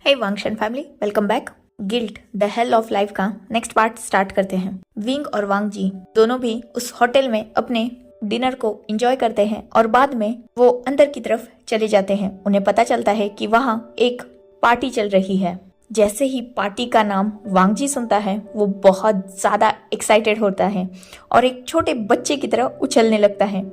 हे वांगशन family, welcome back. Guilt the hell of life का next part start करते हैं। विंग और वांग जी दोनों भी उस होटल में अपने डिनर को एंजॉय करते हैं और बाद में वो अंदर की तरफ चले जाते हैं। उन्हें पता चलता है कि वहाँ एक पार्टी चल रही है। जैसे ही पार्टी का नाम वांग जी सुनता है वो बहुत ज्यादा एक्साइटेड होता है और एक छोटे बच्चे की तरह उछलने लगता है।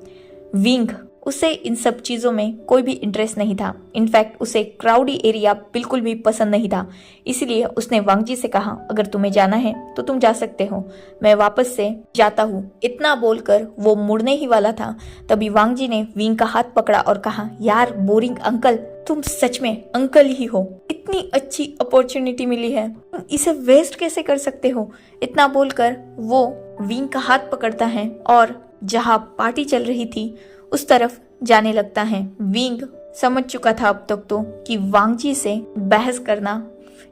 विंग उसे इन सब चीज़ों में कोई भी इंटरेस्ट नहीं था। इनफैक्ट उसे क्राउडी एरिया बिल्कुल भी पसंद नहीं था। इसलिए उसने वांग जी से कहा, अगर तुम्हें जाना है तो तुम जा सकते हो, मैं वापस से जाता हूँ। इतना बोलकर वो मुड़ने ही वाला था, तभी वांग जी ने विंग का हाथ पकड़ा और कहा, यार बोरिंग अंकल, तुम सच में अंकल ही हो। इतनी अच्छी अपॉर्चुनिटी मिली है, तुम इसे वेस्ट कैसे कर सकते हो। इतना बोलकर वो विंग का हाथ पकड़ता है और जहाँ पार्टी चल रही थी उस तरफ जाने लगता है। विंग समझ चुका था अब तक तो कि वांग जी से बहस करना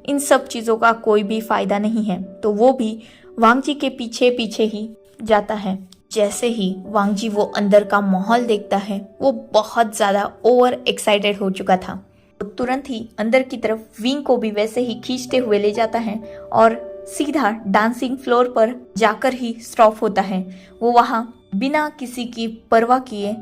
इन सब चीजों का कोई भी फायदा नहीं है, तो वो भी वांग जी के पीछे पीछे ही जाता है। जैसे ही वांग जी वो अंदर का माहौल देखता है वो बहुत ज्यादा ओवर एक्साइटेड हो चुका था। वो तुरंत ही अंदर की तरफ विंग को भी वैसे ही खींचते हुए ले जाता है और सीधा डांसिंग फ्लोर पर जाकर ही स्टॉप होता है। वो वहाँ बिना किसी की परवाह किए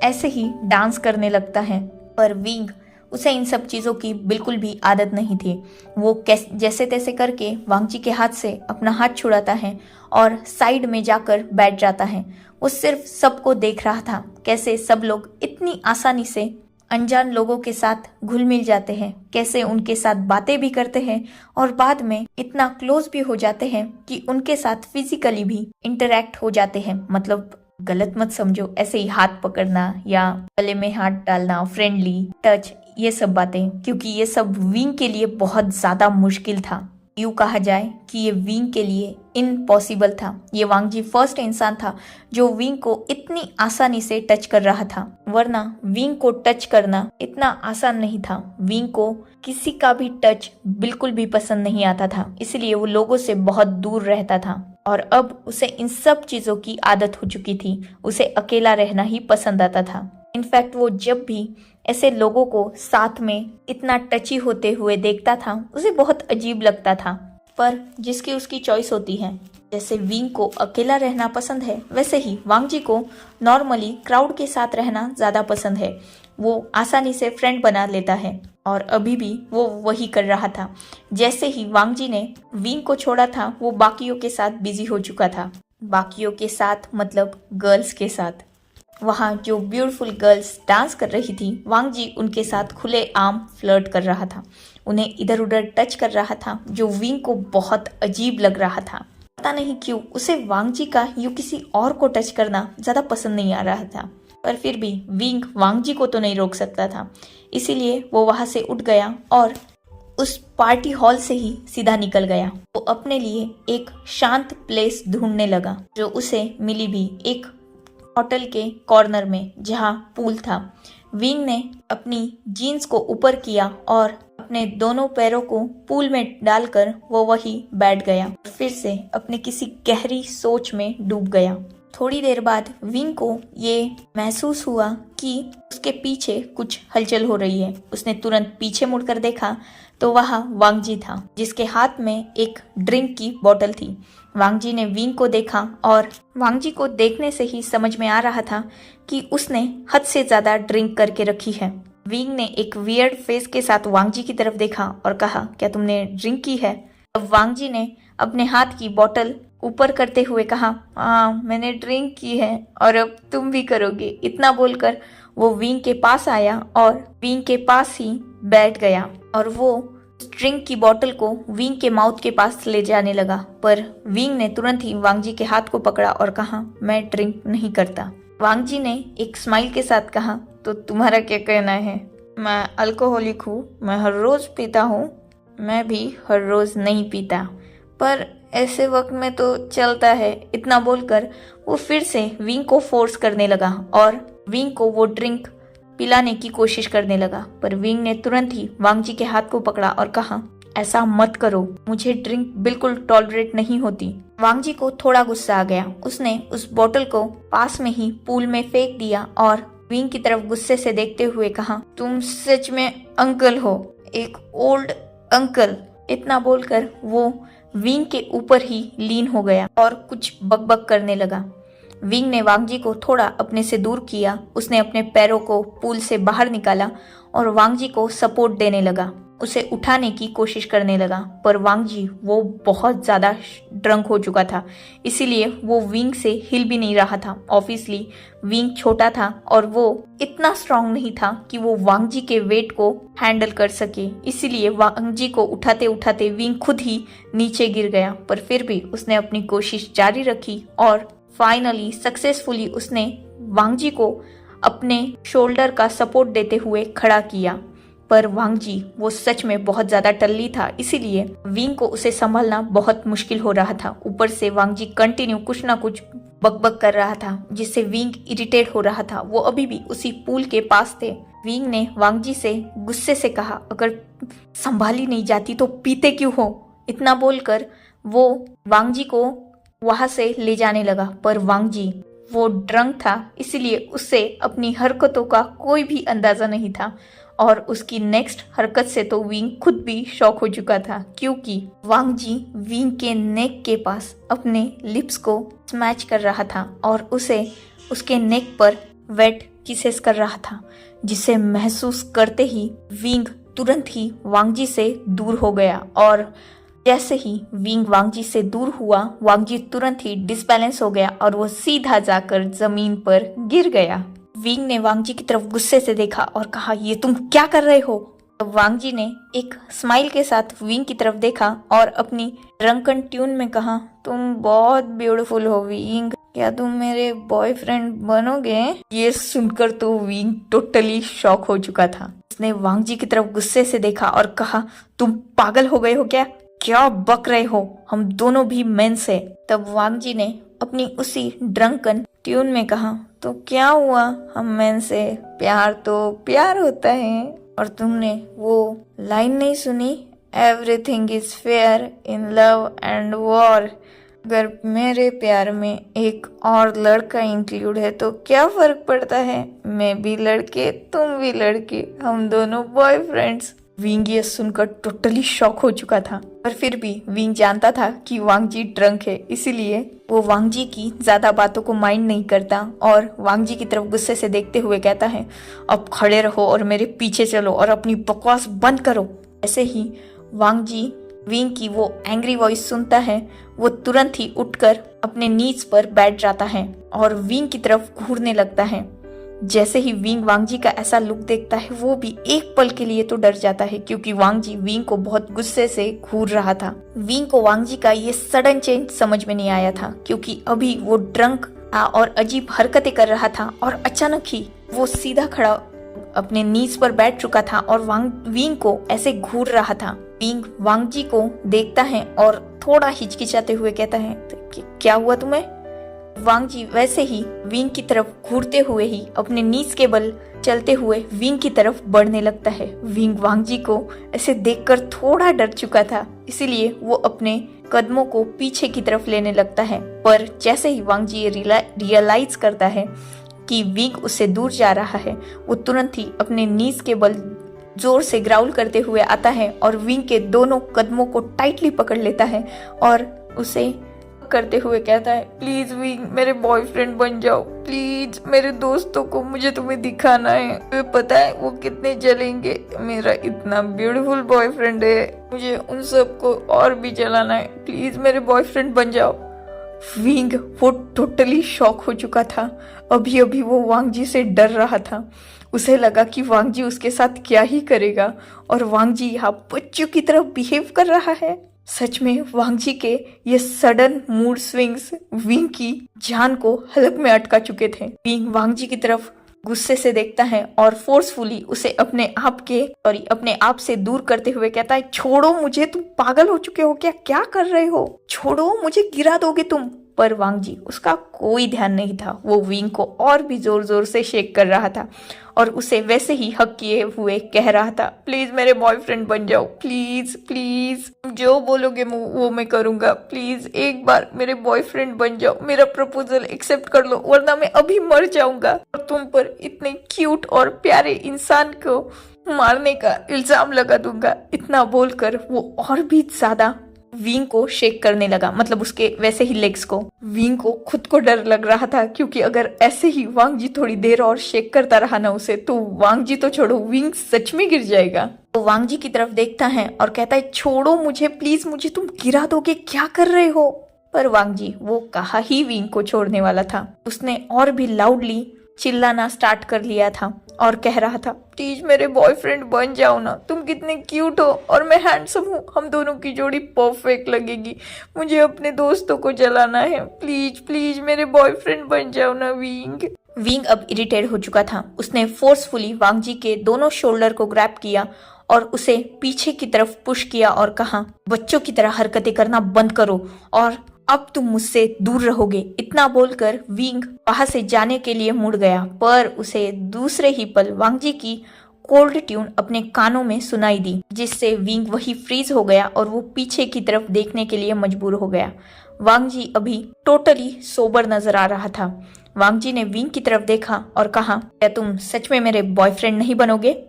ऐसे ही डांस करने लगता है, पर विंग उसे इन सब चीजों की बिल्कुल भी आदत नहीं थी। वो जैसे तैसे करके वांग जी के हाथ से अपना हाथ छुड़ाता है और साइड में जाकर बैठ जाता है। वो सिर्फ सबको देख रहा था, कैसे सब लोग इतनी आसानी से अनजान लोगों के साथ घुल मिल जाते हैं, कैसे उनके साथ बातें भी करते हैं और बाद में इतना क्लोज भी हो जाते हैं कि उनके साथ फिजिकली भी इंटरेक्ट हो जाते हैं। मतलब गलत मत समझो, ऐसे ही हाथ पकड़ना या गले में हाथ डालना, फ्रेंडली टच, ये सब बातें, क्योंकि ये सब विंग के लिए बहुत ज्यादा मुश्किल था। यूं कहा जाए कि ये विंग के लिए इम्पॉसिबल था। ये वांग जी फर्स्ट इंसान था जो विंग को इतनी आसानी से टच कर रहा था, वरना विंग को टच करना इतना आसान नहीं था। विंग को किसी का भी टच बिल्कुल भी पसंद नहीं आता था, इसलिए वो लोगों से बहुत दूर रहता था और अब उसे इन सब चीजों की आदत हो चुकी थी। उसे अकेला रहना ही पसंद आता था। इनफैक्ट वो जब भी ऐसे लोगों को साथ में इतना टची होते हुए देखता था उसे बहुत अजीब लगता था, पर जिसकी उसकी चॉइस होती है। जैसे विंग को अकेला रहना पसंद है, वैसे ही वांग जी को नॉर्मली क्राउड के साथ रहना ज्यादा पसंद है। वो आसानी से फ्रेंड बना लेता है और अभी भी वो वही कर रहा था। जैसे ही वांग जी ने विंग को छोड़ा था वो बाकियों के साथ बिजी हो चुका था। बाकियों के साथ मतलब गर्ल्स के साथ। वहाँ जो ब्यूटीफुल गर्ल्स डांस कर रही थी, वांग जी उनके साथ खुले आम फ्लर्ट कर रहा था, उन्हें इधर उधर टच कर रहा था, जो विंग को बहुत अजीब लग रहा था। पता नहीं क्यों उसे वांग जी का यूं किसी और को टच करना ज्यादा पसंद नहीं आ रहा था, पर फिर भी विंग वांग जी को तो नहीं रोक सकता था। इसीलिए वो वहां से उठ गया और उस पार्टी हॉल से ही सीधा निकल गया। वो अपने लिए एक शांत प्लेस ढूंढने लगा, जो उसे मिली भी एक होटल के कॉर्नर में जहाँ पूल था। विंग ने अपनी जीन्स को ऊपर किया और अपने दोनों पैरों को पूल में डालकर वो वही बैठ गया, फिर से अपने किसी गहरी सोच में डूब गया। थोड़ी देर बाद विंग को ये महसूस हुआ कि उसके पीछे कुछ हलचल हो रही है। उसने तुरंत पीछे मुड़कर देखा तो वहाँ वांग जी था, जिसके हाथ में एक ड्रिंक की बोतल थी। वांग जी ने विंग को देखा और वांग जी को देखने से ही समझ में आ रहा था कि उसने हद से ज्यादा ड्रिंक करके रखी है। विंग ने एक वियर्ड फेस के साथ वांग जी की तरफ देखा और कहा, क्या तुमने ड्रिंक की है? अब वांग जी ने अपने हाथ की बोतल ऊपर करते हुए कहा, हाँ मैंने ड्रिंक की है और अब तुम भी करोगे। इतना बोलकर वो विंग के पास आया और विंग के पास ही बैठ गया और वो ड्रिंक की बोतल को विंग के माउथ के पास ले जाने लगा, पर विंग ने तुरंत ही वांग जी के हाथ को पकड़ा और कहा, मैं ड्रिंक नहीं करता। वांग जी ने एक स्माइल के साथ कहा, तो तुम्हारा क्या कहना है? मैं अल्कोहलिक हूँ, मैं हर रोज पीता हूँ। मैं भी हर रोज नहीं पीता, पर ऐसे वक्त में तो चलता है। इतना बोलकर वो फिर से विंग को फोर्स करने लगा और विंग को वो ड्रिंक पिलाने की कोशिश करने लगा, पर विंग ने तुरंत ही वांग जी के हाथ को पकड़ा और कहा, ऐसा मत करो, मुझे ड्रिंक बिल्कुल टॉलरेट नहीं होती। वांग जी को थोड़ा गुस्सा आ गया। उसने उस बोतल को पास में ही पूल में फेंक दिया और विंग की तरफ गुस्से से देखते हुए कहा, तुम सच में अंकल हो, एक ओल्ड अंकल, इतना बोलकर वो विंग के ऊपर ही लीन हो गया और कुछ बकबक करने लगा। विंग ने वांग जी को थोड़ा अपने से दूर किया। उसने अपने पैरों को पूल से बाहर निकाला और वांग जी को सपोर्ट देने लगा, उसे उठाने की कोशिश करने लगा। पर वांग जी वो बहुत ज़्यादा ड्रंक हो चुका था, इसीलिए वो विंग से हिल भी नहीं रहा था। ऑब्वियसली विंग छोटा था और वो इतना स्ट्रांग नहीं था कि वो वांग जी के वेट को हैंडल कर सके, इसीलिए वांग जी को उठाते उठाते विंग खुद ही नीचे गिर गया। पर फिर भी उसने अपनी कोशिश जारी रखी और फाइनली सक्सेसफुली उसने वांग जी को अपने शोल्डर का सपोर्ट देते हुए खड़ा किया। पर वांग जी वो सच में बहुत ज्यादा टल्ली था, इसीलिए विंग को उसे संभालना बहुत मुश्किल हो रहा था। ऊपर से वांग जी कंटिन्यू कुछ ना कुछ बकबक कर रहा था, जिससे विंग इरिटेट हो रहा था। वो अभी भी उसी पूल के पास थे। विंग ने वांग जी से गुस्से से कहा, अगर संभाली नहीं जाती तो पीते क्यों हो? इतना बोलकर वो वांग जी को वहां से ले जाने लगा। पर वांग जी वो ड्रंक था, इसलिए उसे अपनी हरकतों का कोई भी अंदाजा नहीं था और उसकी नेक्स्ट हरकत से तो विंग खुद भी शॉक हो चुका था, क्योंकि वांग जी विंग के नेक के पास अपने लिप्स को स्मैच कर रहा था और उसे उसके नेक पर वेट किसेस कर रहा था, जिसे महसूस करते ही विंग तुरंत ही वांग जी से दूर हो गया। और जैसे ही विंग वांग जी से दूर हुआ, वांग जी तुरंत ही डिसबैलेंस हो गया और वो सीधा जाकर जमीन पर गिर गया। विंग ने वांग जी की तरफ गुस्से से देखा और कहा, ये तुम क्या कर रहे हो? तब वांग जी ने एक स्माइल के साथ विंग की तरफ देखा और अपनी ड्रंकन ट्यून में कहा, तुम बहुत ब्यूटीफुल हो विंग, क्या तुम मेरे बॉयफ्रेंड बनोगे? ये सुनकर तो विंग टोटली शॉक हो चुका था। उसने वांग जी की तरफ गुस्से से देखा और कहा, तुम पागल हो गए हो क्या बक रहे हो? हम दोनों भी मेंस है। तब वांग जी ने अपनी उसी ड्रंकन ट्यून में कहा, तो क्या हुआ, हम मेंस से प्यार तो प्यार होता है। और तुमने वो लाइन नहीं सुनी, everything is fair in love and war. अगर मेरे प्यार में एक और लड़का इंक्लूड है तो क्या फर्क पड़ता है? मैं भी लड़के तुम भी लड़के, हम दोनों बॉयफ्रेंड्स। विंग ये सुनकर टोटली शॉक हो चुका था, पर फिर भी विंग जानता था कि वांग जी ड्रंक है, इसीलिए वो वांग जी की ज्यादा बातों को माइंड नहीं करता और वांग जी की तरफ गुस्से से देखते हुए कहता है, अब खड़े रहो और मेरे पीछे चलो और अपनी बकवास बंद करो। ऐसे ही वांग जी विंग की वो एंग्री वॉइस सुनता है, वो तुरंत ही उठकर अपने नीज पर बैठ जाता है और विंग की तरफ घूरने लगता है। जैसे ही विंग वांग जी का ऐसा लुक देखता है, वो भी एक पल के लिए तो डर जाता है, क्योंकि वांग जी विंग को बहुत गुस्से से घूर रहा था। विंग को वांग जी का ये सडन चेंज समझ में नहीं आया था, क्योंकि अभी वो ड्रंक था और अजीब हरकतें कर रहा था और अचानक ही वो सीधा खड़ा अपने नीज पर बैठ चुका था और विंग को ऐसे घूर रहा था। विंग वांग जी को देखता है और थोड़ा हिचकिचाते हुए कहता है, तो क्या हुआ तुम्हें? वांग जी वैसे ही विंग की तरफ घूरते हुए ही अपने नीज के बल चलते हुए विंग की तरफ बढ़ने लगता है। विंग वांग जी को ऐसे देखकर थोड़ा डर चुका था, इसीलिए वो अपने कदमों को पीछे की तरफ लेने लगता है। पर जैसे ही वांग जी रियलाइज करता है कि विंग उससे दूर जा रहा है, वो तुरंत ही अपने नीज के बल जोर से ग्राउल करते हुए आता है और विंग के दोनों कदमों को टाइटली पकड़ लेता है और उसे करते हुए कहता है, प्लीज विंग मेरे बॉयफ्रेंड बन जाओ, प्लीज मेरे दोस्तों को मुझे तुम्हें दिखाना है, तुम्हें पता है वो कितने जलेंगे, मेरा इतना ब्यूटीफुल बॉयफ्रेंड है, मुझे उन सबको और भी जलाना है, प्लीज मेरे बॉयफ्रेंड बन जाओ। विंग वो टोटली शॉक हो चुका था। अभी अभी वो वांग जी से डर रहा था, उसे लगा कि वांग जी उसके साथ क्या ही करेगा और वांग जी यहाँ बच्चों की तरफ बिहेव कर रहा है। सच में वांग जी के ये सडन मूड स्विंग्स विंग की जान को हलक में अटका चुके थे। विंग वांग जी की तरफ गुस्से से देखता है और फोर्सफुली उसे अपने आप से दूर करते हुए कहता है, छोड़ो मुझे, तुम पागल हो चुके हो क्या कर रहे हो? छोड़ो मुझे, गिरा दोगे तुम। पर वांग जी उसका कोई ध्यान नहीं था, वो विंग को और भी जोर जोर से शेक कर रहा था और उसे वैसे ही हक किए हुए कह रहा था, प्लीज मेरे बॉयफ्रेंड बन जाओ, प्लीज प्लीज, जो बोलोगे वो मैं करूंगा, प्लीज एक बार मेरे बॉयफ्रेंड बन जाओ, मेरा प्रपोजल एक्सेप्ट कर लो, वरना मैं अभी मर जाऊंगा। और तुम पर इतने क्यूट और प्यारे इंसान को मारने का इल्जाम लगा दूंगा। इतना बोलकर वो और भी ज्यादा विंग को शेक करने लगा, मतलब उसके वैसे ही लेग्स को। विंग को खुद को डर लग रहा था, क्योंकि अगर ऐसे ही वांग जी थोड़ी देर और शेक करता रहा ना उसे, तो वांग जी तो छोड़ो, विंग सच में गिर जाएगा। वो वांग जी की तरफ देखता है और कहता है, छोड़ो मुझे प्लीज, मुझे तुम गिरा दोगे, क्या कर रहे हो। पर वांग जी वो कहा ही विंग को छोड़ने वाला था, उसने और भी लाउडली चिल्लाना स्टार्ट कर लिया था और कह रहा था, प्लीज मेरे बॉयफ्रेंड बन जाओ ना, तुम कितने क्यूट हो और मैं हैंडसम हूँ, हम दोनों की जोड़ी परफेक्ट लगेगी, मुझे अपने दोस्तों को जलाना है, प्लीज प्लीज मेरे बॉयफ्रेंड बन जाओ ना विंग। विंग अब इरिटेट हो चुका था, उसने फोर्सफुली वांग जी के दोनों शोल्डर को ग्रैब किया और उसे पीछे की तरफ पुश किया और कहा, बच्चों की तरह हरकतें करना बंद करो और अब तुम मुझसे दूर रहोगे। इतना बोलकर विंग वहां से जाने के लिए मुड़ गया, पर उसे दूसरे ही पल वांग जी की कोल्ड ट्यून अपने कानों में सुनाई दी, जिससे विंग वही फ्रीज हो गया और वो पीछे की तरफ देखने के लिए मजबूर हो गया। वांग जी अभी टोटली सोबर नजर आ रहा था। वांग जी ने विंग की तरफ देखा और कहा, क्या तुम सच में मेरे बॉयफ्रेंड नहीं बनोगे।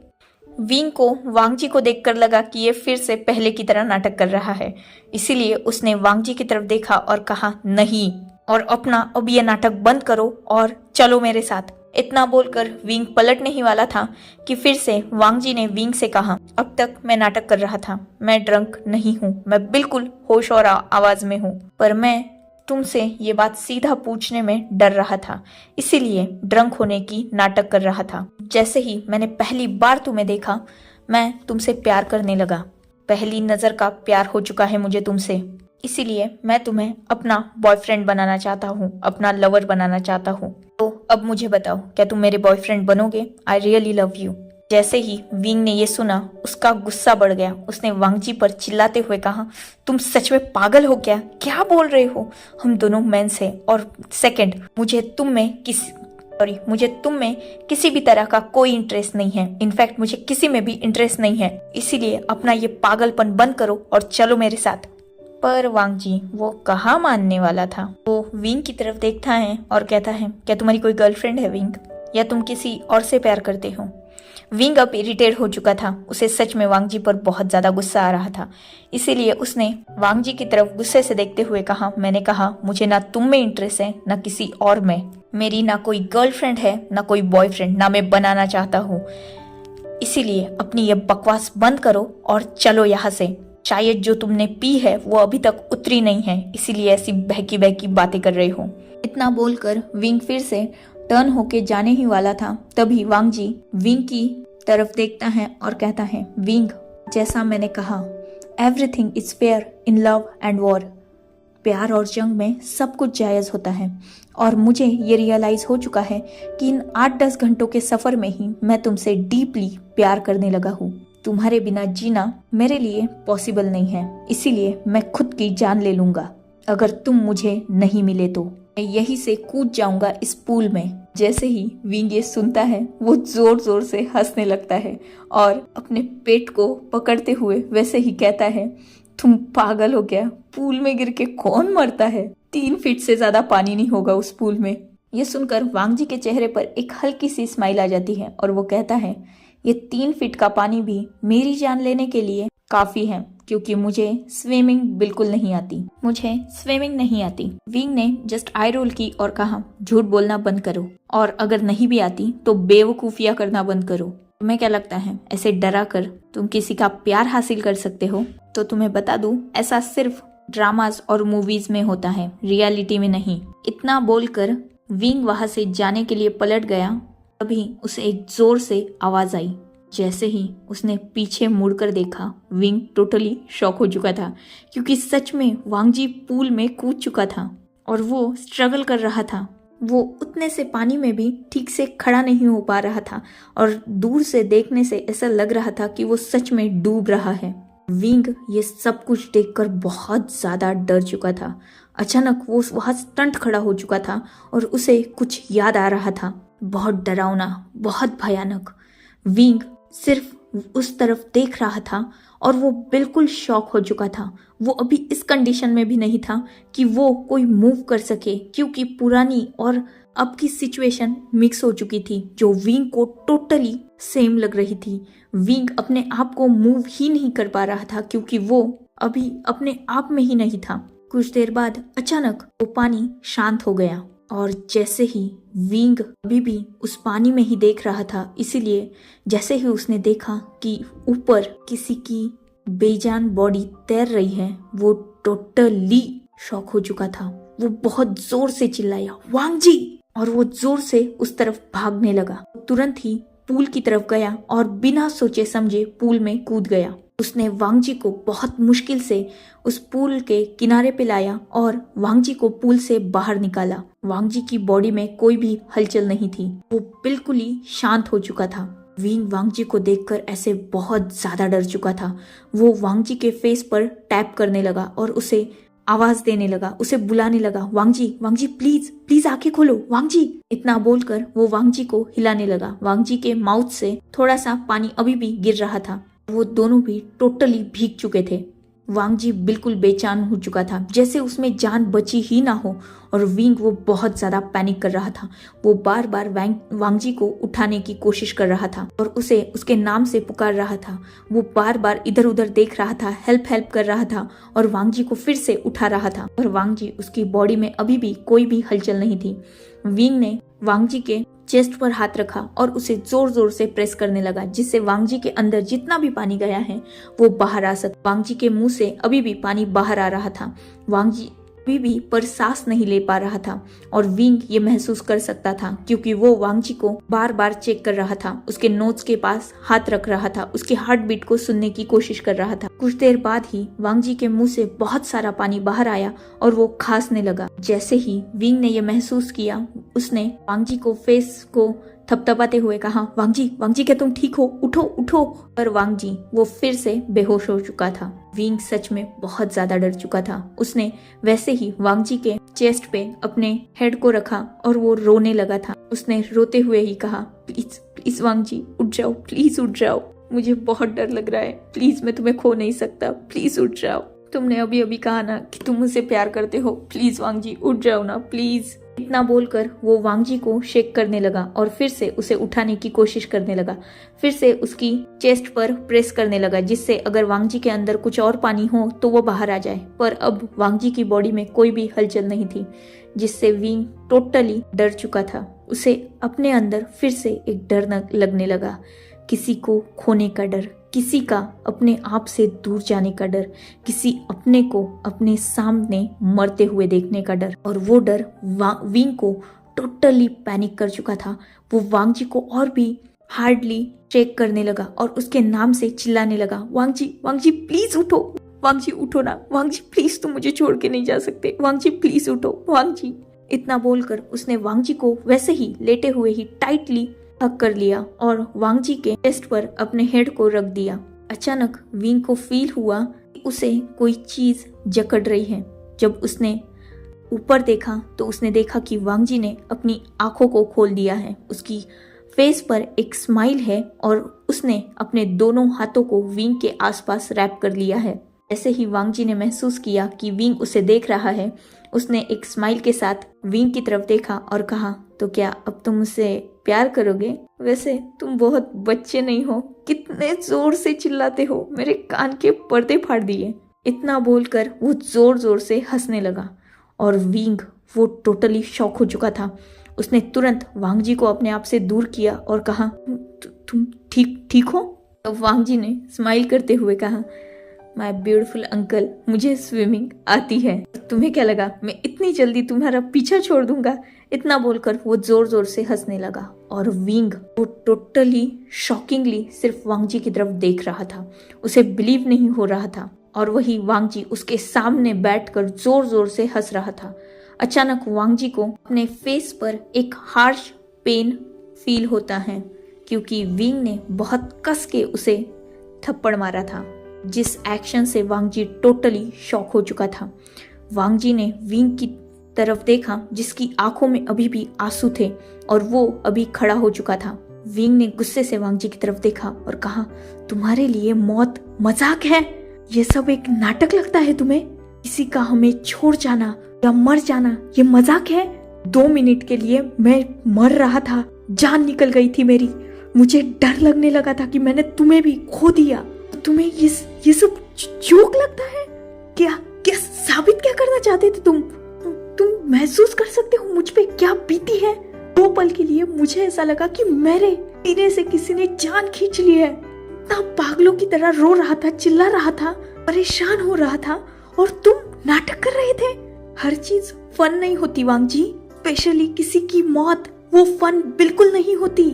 विंग को वांग जी को देखकर लगा कि ये फिर से पहले की तरह नाटक कर रहा है, इसीलिए उसने वांग जी की तरफ देखा और कहा, नहीं, और अपना अब ये नाटक बंद करो और चलो मेरे साथ। इतना बोलकर विंग पलटने ही वाला था कि फिर से वांग जी ने विंग से कहा, अब तक मैं नाटक कर रहा था, मैं ड्रंक नहीं हूँ, मैं बिल्कुल होश और आवाज में हूँ, पर मैं तुमसे ये बात सीधा पूछने में डर रहा था, इसीलिए ड्रंक होने की नाटक कर रहा था। जैसे ही मैंने पहली बार तुम्हें देखा, मैं तुमसे प्यार करने लगा, पहली नजर का प्यार हो चुका है मुझे तुमसे, इसीलिए मैं तुम्हें अपना बॉयफ्रेंड बनाना चाहता हूँ, अपना लवर बनाना चाहता हूँ। तो अब मुझे बताओ, क्या तुम मेरे बॉयफ्रेंड बनोगे। I really love you. जैसे ही विंग ने ये सुना, उसका गुस्सा बढ़ गया, उसने वांग जी पर चिल्लाते हुए कहा, तुम सच में पागल हो क्या, क्या बोल रहे हो, हम दोनों मेंस हैं, और सेकंड, मुझे तुम में किसी भी तरह का कोई इंटरेस्ट नहीं है, इनफैक्ट मुझे किसी में भी इंटरेस्ट नहीं है, इसीलिए अपना ये पागलपन बंद करो और चलो मेरे साथ। पर वांग जी वो कहाँ मानने वाला था। वो विंग की तरफ देखता है और कहता है, क्या तुम्हारी कोई गर्लफ्रेंड है विंग, या तुम किसी और से प्यार करते हो। विंग अब इरिटेट हो चुका था, उसे सच में वांग जी पर बहुत ज्यादा गुस्सा आ रहा था, इसीलिए उसने वांग जी की तरफ गुस्से से देखते हुए कहा, मैंने कहा मुझे ना तुम में इंटरेस्ट है ना किसी और में, मेरी ना कोई गर्लफ्रेंड है ना कोई बॉयफ्रेंड, ना मैं बनाना चाहता हूँ, इसीलिए अपनी ये बकवास बंद करो और चलो यहाँ से। शायद जो तुमने पी है वो अभी तक उतरी नहीं है, इसीलिए ऐसी बहकी बहकी बातें कर रहे हो। इतना बोलकर विंग फिर से टर्न होके जाने ही वाला था, तभी वांग जी विंग की तरफ देखता है और कहता है, विंग, जैसा मैंने कहा, everything is fair in love and war, प्यार और जंग में सब कुछ जायज होता है, और मुझे ये रियलाइज हो चुका है कि इन 8-10 घंटों के सफर में ही मैं तुमसे डीपली प्यार करने लगा हूँ। तुम्हारे बिना जीना मेरे लिए पॉसिबल नहीं है, इसीलिए मैं खुद की जान ले लूंगा अगर तुम मुझे नहीं मिले तो। मैं यहीं से कूद जाऊंगा इस पूल में। जैसे ही विंग ये सुनता है, वो जोर जोर से हंसने लगता है और अपने पेट को पकड़ते हुए वैसे ही कहता है, तुम पागल हो क्या, पूल में गिर के कौन मरता है, 3 फीट से ज्यादा पानी नहीं होगा उस पूल में। ये सुनकर वांग जी के चेहरे पर एक हल्की सी स्माइल आ जाती है और वो कहता है, ये 3 फीट का पानी भी मेरी जान लेने के लिए काफी है, क्योंकि मुझे स्विमिंग बिल्कुल नहीं आती, मुझे स्विमिंग नहीं आती। विंग ने जस्ट आई रोल की और कहा, झूठ बोलना बंद करो, और अगर नहीं भी आती तो बेवकूफिया करना बंद करो। तुम्हें क्या लगता है ऐसे डरा कर तुम किसी का प्यार हासिल कर सकते हो? तो तुम्हें बता दूं, ऐसा सिर्फ ड्रामाज और मूवीज में होता है, रियलिटी में नहीं। इतना बोलकर विंग वहां से जाने के लिए पलट गया, तभी उसे एक जोर से आवाज आई। जैसे ही उसने पीछे मुड़कर देखा, विंग टोटली शॉक हो चुका था, क्योंकि सच में वांग जी पूल में कूद चुका था और वो स्ट्रगल कर रहा था। वो उतने से पानी में भी ठीक से खड़ा नहीं हो पा रहा था और दूर से देखने से ऐसा लग रहा था कि वो सच में डूब रहा है। विंग ये सब कुछ देखकर बहुत ज्यादा डर चुका था। अचानक वो वहां स्टंट खड़ा हो चुका था और उसे कुछ याद आ रहा था, बहुत डरावना, बहुत भयानक। विंग सिर्फ उस तरफ देख रहा था और वो बिल्कुल शॉक हो चुका था। वो अभी इस कंडीशन में भी नहीं था कि वो कोई मूव कर सके, क्योंकि पुरानी और अब की सिचुएशन मिक्स हो चुकी थी जो विंग को टोटली सेम लग रही थी। विंग अपने आप को मूव ही नहीं कर पा रहा था क्योंकि वो अभी अपने आप में ही नहीं था। कुछ देर बाद अचानक वो पानी शांत हो गया और जैसे ही विंग अभी भी उस पानी में ही देख रहा था, इसीलिए जैसे ही उसने देखा कि ऊपर किसी की बेजान बॉडी तैर रही है, वो टोटली शॉक हो चुका था। वो बहुत जोर से चिल्लाया, वांग जी, और वो जोर से उस तरफ भागने लगा। तुरंत ही पूल की तरफ गया और बिना सोचे समझे पूल में कूद गया। उसने वांग जी को बहुत मुश्किल से उस पूल के किनारे पे लाया और वांग जी को पूल से बाहर निकाला। वांग जी की बॉडी में कोई भी हलचल नहीं थी, वो बिल्कुल ही शांत हो चुका था। विंग वांग जी को देखकर ऐसे बहुत ज्यादा डर चुका था। वो वांग जी के फेस पर टैप करने लगा और उसे आवाज देने लगा, उसे बुलाने लगा, वांग जी प्लीज प्लीज आंखें खोलो, वांग जी। इतना बोलकर वो वांग जी को हिलाने लगा। वांग जी के माउथ से थोड़ा सा पानी अभी भी गिर रहा था। वो दोनों भी टोटली भीग चुके थे। वांग जी बिल्कुल बेचैन हो चुका था, जैसे उसमें जान बची ही ना हो। और विंग वो बहुत ज्यादा पैनिक कर रहा था। वो बार बार वांग जी को उठाने की कोशिश कर रहा था और उसे उसके नाम से पुकार रहा था। वो बार बार इधर उधर देख रहा था, हेल्प हेल्प कर रहा था और वांग जी को फिर से उठा रहा था। और वांग जी, उसकी बॉडी में अभी भी कोई भी हलचल नहीं थी। विंग ने वांग जी के चेस्ट पर हाथ रखा और उसे जोर जोर से प्रेस करने लगा, जिससे वांग जी के अंदर जितना भी पानी गया है वो बाहर आ सके। वांग जी के मुंह से अभी भी पानी बाहर आ रहा था। वांग जी अभी भी पर सांस नहीं ले पा रहा था और विंग ये महसूस कर सकता था क्योंकि वो वांग जी को बार बार चेक कर रहा था, उसके नोज के पास हाथ रख रहा था, उसके हार्ट बीट को सुनने की कोशिश कर रहा था। कुछ देर बाद ही वांग जी के मुंह से बहुत सारा पानी बाहर आया और वो खांसने लगा। जैसे ही विंग ने यह महसूस किया, उसने वांग जी को फेस को थपथपाते हुए कहा, वांग जी क्या तुम ठीक हो, उठो उठो। पर वांग जी वो फिर से बेहोश हो चुका था। विंग सच में बहुत ज्यादा डर चुका था। उसने वैसे ही वांग जी के चेस्ट पे अपने हेड को रखा और वो रोने लगा था। उसने रोते हुए ही कहा, प्लीज प्लीज वांग जी उठ जाओ, प्लीज उठ जाओ, मुझे बहुत डर लग रहा है, प्लीज मैं तुम्हें खो नहीं सकता, प्लीज उठ जाओ। तुमने अभी अभी कहा ना कि तुम मुझसे प्यार करते हो, प्लीज वांग जी उठ जाओ ना प्लीज। इतना बोलकर वो वांग जी को शेक करने लगा और फिर से उसे उठाने की कोशिश करने लगा। फिर से उसकी चेस्ट पर प्रेस करने लगा, जिससे अगर वांग जी के अंदर कुछ और पानी हो तो वो बाहर आ जाए। पर अब वांग जी की बॉडी में कोई भी हलचल नहीं थी, जिससे विंग टोटली डर चुका था। उसे अपने अंदर फिर से एक डर लगने लगा, किसी को खोने का डर, किसी का अपने आप से दूर जाने का डर, किसी अपने को अपने सामने मरते हुए देखने का डर। और वो डर विंग को टोटली पैनिक कर चुका था। वो वांग जी को और भी हार्डली चेक करने लगा और उसके नाम से चिल्लाने लगा, वांग जी प्लीज उठो, वांग जी उठो ना, वांग जी प्लीज तुम मुझे छोड़ के नहीं जा सकते, वांग जी प्लीज उठो, वांग जी। इतना बोलकर उसने वांग जी को वैसे ही लेटे हुए ही टाइटली हक कर लिया और वांग जी के चेस्ट पर अपने हेड को रख दिया। अचानक विंग को फील हुआ कि उसे कोई चीज जकड़ रही है। जब उसने ऊपर देखा तो उसने देखा कि वांग जी ने अपनी आंखों को खोल दिया है। उसकी फेस पर एक स्माइल है और उसने अपने दोनों हाथों को विंग के आसपास रैप कर लिया है। जैसे ही वांग जी ने महसूस किया कि विंग उसे देख रहा है, उसने एक स्माइल के साथ विंग की तरफ देखा और कहा, तो क्या अब तुम मुझसे प्यार करोगे? वैसे तुम बहुत बच्चे नहीं हो, कितने जोर से चिल्लाते हो, मेरे कान के पर्दे फाड़ दिए। इतना बोलकर वो जोर जोर से हंसने लगा और विंग वो टोटली शॉक हो चुका था। उसने तुरंत वांग जी को अपने आप से दूर किया और कहा, तुम ठीक हो? तो वांग जी ने स्माइल करते हुए कहा, माय ब्यूटीफुल अंकल, मुझे स्विमिंग आती है। तुम्हें क्या लगा मैं इतनी जल्दी तुम्हारा पीछा छोड़ दूंगा? इतना बोलकर वो जोर जोर से हंसने लगा और विंग वो टोटली शॉकिंगली सिर्फ वांग जी की तरफ देख रहा था। उसे बिलीव नहीं हो रहा था और वही वांग जी उसके सामने बैठकर जोर जोर से हंस रहा था। अचानक वांग जी को अपने फेस पर एक हार्श पेन फील होता है, क्योंकि विंग ने बहुत कस के उसे थप्पड़ मारा था, जिस एक्शन से वांग जी टोटली शॉक हो चुका था। वांग जी ने विंग की तरफ देखा, जिसकी आंखों में अभी भी आंसू थे और वो अभी खड़ा हो चुका था। विंग ने गुस्से से वांग जी की तरफ देखा और कहा, तुम्हारे लिए मौत मजाक है? ये सब एक नाटक लगता है तुम्हें? किसी का हमें छोड़ जाना या मर जाना ये मजाक है? 2 मिनट के लिए मैं मर रहा था, जान निकल गई थी मेरी। मुझे डर लगने लगा था कि मैंने तुम्हें भी खो दिया। तुम्हें ये सब जोक लगता है? क्या क्या साबित क्या करना चाहते थे तुम महसूस कर सकते हो मुझ पे क्या बीती है? 2 पल के लिए मुझे ऐसा लगा कि मेरे सीने से किसी ने जान खींच ली है। इतना पागलों की तरह रो रहा था, चिल्ला रहा था, परेशान हो रहा था, और तुम नाटक कर रहे थे। हर चीज फन नहीं होती वांग जी, स्पेशली किसी की मौत, वो फन बिल्कुल नहीं होती।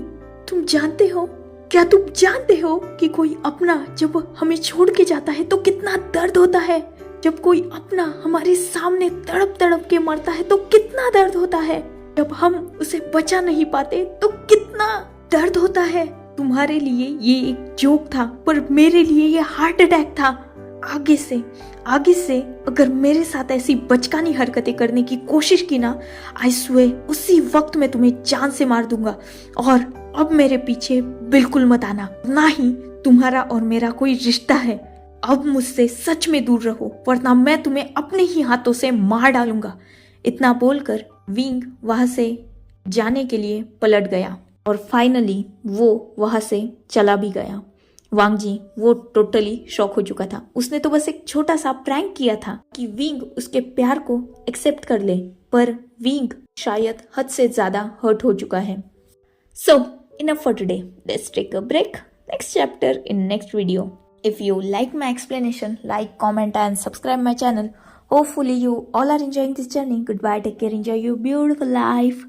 तुम जानते हो, क्या तुम जानते हो कि कोई अपना जब हमें छोड़ के जाता है तो कितना दर्द होता है? जब कोई अपना हमारे सामने तड़प तड़प के मरता है तो कितना दर्द होता है? जब हम उसे बचा नहीं पाते तो कितना दर्द होता है? तुम्हारे लिए ये एक जोक था, पर मेरे लिए ये हार्ट अटैक था। आगे से अगर मेरे साथ ऐसी बचकानी हरकतें करने की कोशिश की ना, आई स्वेयर उसी वक्त मैं तुम्हें जान से मार दूंगा। और अब मेरे पीछे बिल्कुल मत आना, ना ही तुम्हारा और मेरा कोई रिश्ता है। अब मुझसे सच में दूर रहो, वरना मैं तुम्हें अपने ही हाथों से मार डालूंगा। इतना बोलकर विंग वहां से जाने के लिए पलट गया और फाइनली वो वहां से चला भी गया। वांग जी वो टोटली शॉक हो चुका था। उसने तो बस एक छोटा सा प्रैंक किया था कि विंग उसके प्यार को एक्सेप्ट कर ले, पर विंग शायद हद से ज्यादा हर्ट हो चुका है। So enough for today. Let's take a break. Next chapter in next video. If you like my explanation, like, comment and subscribe my channel. Hopefully you all are enjoying this journey. Goodbye, take care, enjoy your beautiful life.